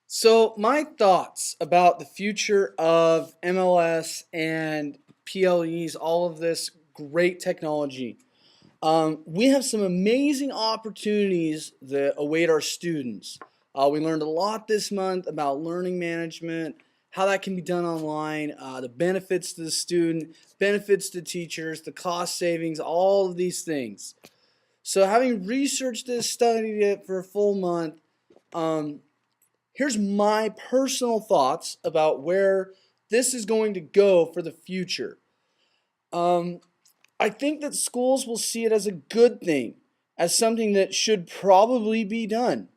So, my thoughts about the future of MLS and PLEs, all of this great technology. We have some amazing opportunities that await our students. We learned a lot this month about learning management, how that can be done online, the benefits to the student, benefits to teachers, the cost savings, all of these things. So, having researched this, studied it for a full month, um, here's my personal thoughts about where this is going to go for the future. Um, I think that schools will see it as a good thing, as something that should probably be done,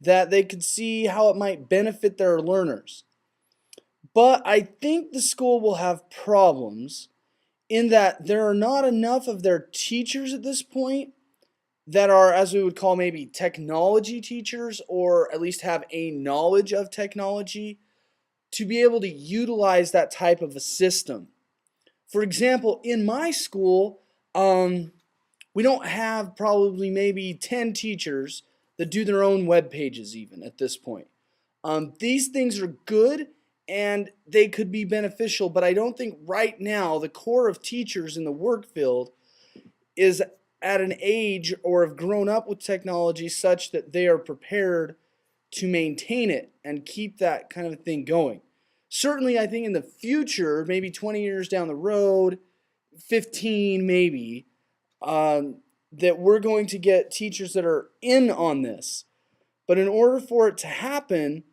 that they could see how it might benefit their learners. But I think the school will have problems in that there are not enough of their teachers at this point that are, as we would call, maybe technology teachers, or at least have a knowledge of technology to be able to utilize that type of a system. For example, in my school, we don't have probably maybe 10 teachers that do their own web pages, even at this point. These things are good and they could be beneficial, but I don't think right now the core of teachers in the work field is at an age or have grown up with technology such that they are prepared to maintain it and keep that kind of thing going. Certainly, I think in the future, maybe 20 years down the road, 15 maybe, that we're going to get teachers that are in on this. But in order for it to happen,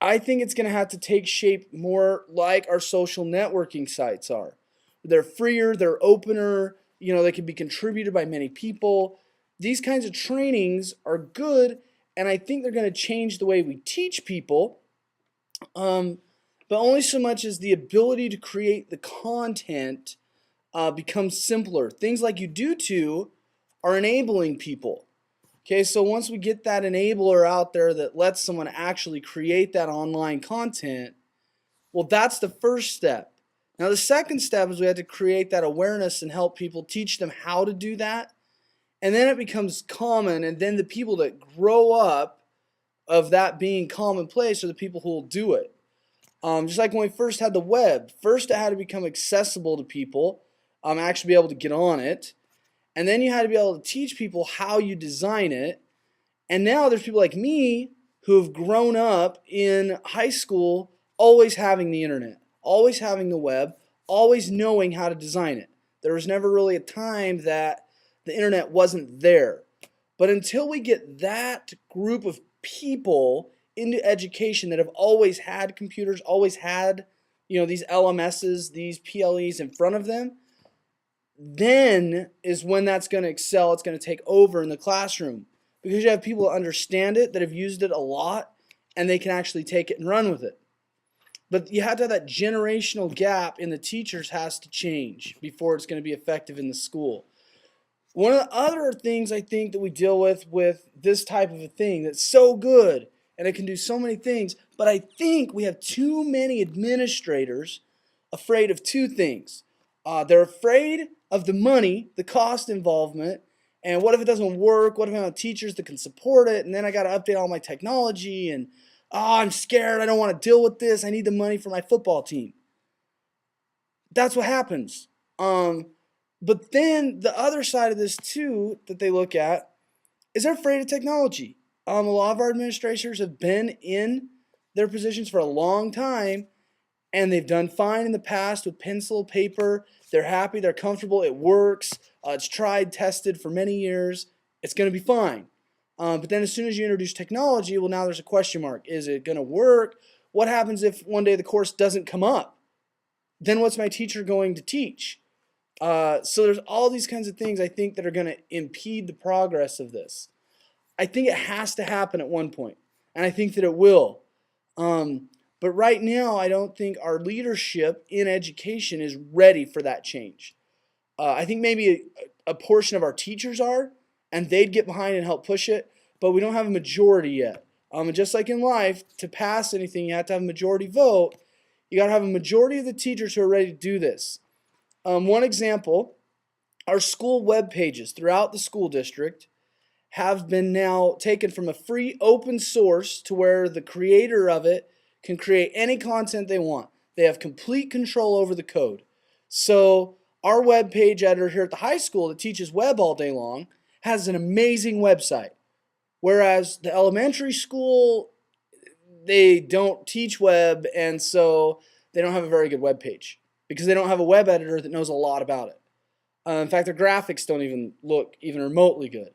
I think it's going to have to take shape more like our social networking sites are. They're freer, they're opener, they can be contributed by many people. These kinds of trainings are good, and I think they're going to change the way we teach people, um, but only so much as the ability to create the content becomes simpler. Things like Udoo are enabling people. Okay, so once we get that enabler out there that lets someone actually create that online content, well, that's the first step. Now, the second step is we have to create that awareness and help people teach them how to do that. And then it becomes common, and then the people that grow up of that being commonplace are the people who will do it. Just like when we first had the web, first it had to become accessible to people, actually be able to get on it. And then you had to be able to teach people how you design it. And now there's people like me who have grown up in high school always having the internet, always having the web, always knowing how to design it. There was never really a time that the internet wasn't there. But until we get that group of people into education that have always had computers, always had, these LMSs, these PLEs in front of them, then is when that's going to excel. It's going to take over in the classroom because you have people that understand it, that have used it a lot, and they can actually take it and run with it. But you have to have that generational gap in the teachers has to change before it's going to be effective in the school. One of the other things I think that we deal with this type of a thing that's so good and it can do so many things, but I think we have too many administrators afraid of two things. They're afraid of the money, the cost involvement, and what if it doesn't work? What if I don't have teachers that can support it? And then I got to update all my technology, and I'm scared. I don't want to deal with this. I need the money for my football team. That's what happens. But then the other side of this too that they look at is they're afraid of technology. A lot of our administrators have been in their positions for a long time, and they've done fine in the past with pencil, paper. They're happy, they're comfortable, it works. It's tried, tested for many years. It's going to be fine. But then as soon as you introduce technology, well, now there's a question mark. Is it going to work? What happens if one day the course doesn't come up? Then what's my teacher going to teach? So there's all these kinds of things I think that are going to impede the progress of this. I think it has to happen at one point, and I think that it will. But right now, I don't think our leadership in education is ready for that change. I think maybe a portion of our teachers are, and they'd get behind and help push it, but we don't have a majority yet. And just like in life, to pass anything, you have to have a majority vote. You got to have a majority of the teachers who are ready to do this. One example, our school web pages throughout the school district have been now taken from a free open source to where the creator of it can create any content they want. They have complete control over the code. So our web page editor here at the high school that teaches web all day long has an amazing website. Whereas the elementary school, they don't teach web, and so they don't have a very good web page because they don't have a web editor that knows a lot about it. In fact, their graphics don't even look even remotely good.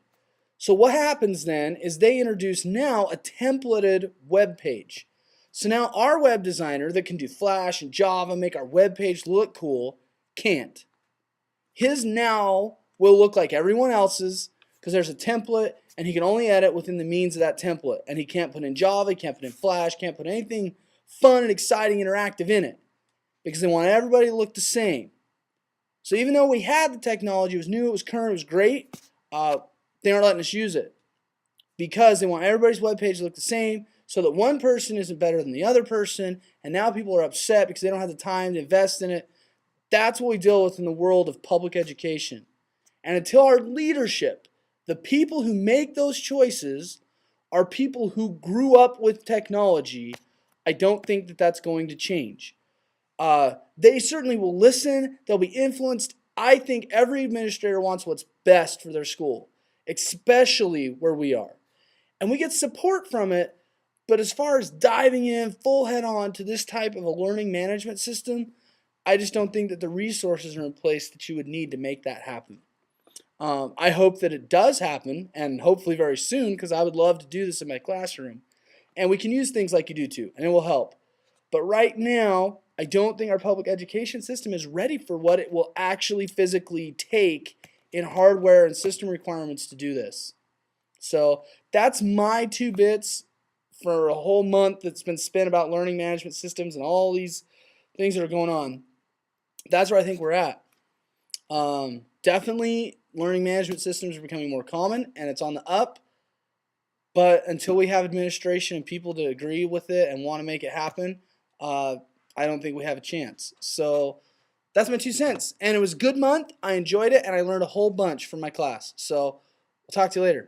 So what happens then is they introduce now a templated web page. So now our web designer that can do Flash and Java, make our web page look cool, can't. His now will look like everyone else's because there's a template and he can only edit within the means of that template. And he can't put in Java, he can't put in Flash, can't put anything fun and exciting, interactive in it because they want everybody to look the same. So even though we had the technology, it was new, it was current, it was great, they aren't letting us use it because they want everybody's web page to look the same so that one person isn't better than the other person, and now people are upset because they don't have the time to invest in it. That's what we deal with in the world of public education. And until our leadership, the people who make those choices, are people who grew up with technology, I don't think that that's going to change. They certainly will listen. They'll be influenced. I think every administrator wants what's best for their school, especially where we are. And we get support from it, but as far as diving in full head on to this type of a learning management system, I just don't think that the resources are in place that you would need to make that happen. I hope that it does happen, and hopefully very soon, because I would love to do this in my classroom. And we can use things like U2, and it will help. But right now, I don't think our public education system is ready for what it will actually physically take in hardware and system requirements to do this. So that's my 2 bits for a whole month that's been spent about learning management systems and all these things that are going on. That's where I think we're at. Definitely learning management systems are becoming more common and it's on the up. But until we have administration and people to agree with it and want to make it happen, I don't think we have a chance. So that's my 2 cents. And it was a good month. I enjoyed it and I learned a whole bunch from my class. So I'll talk to you later.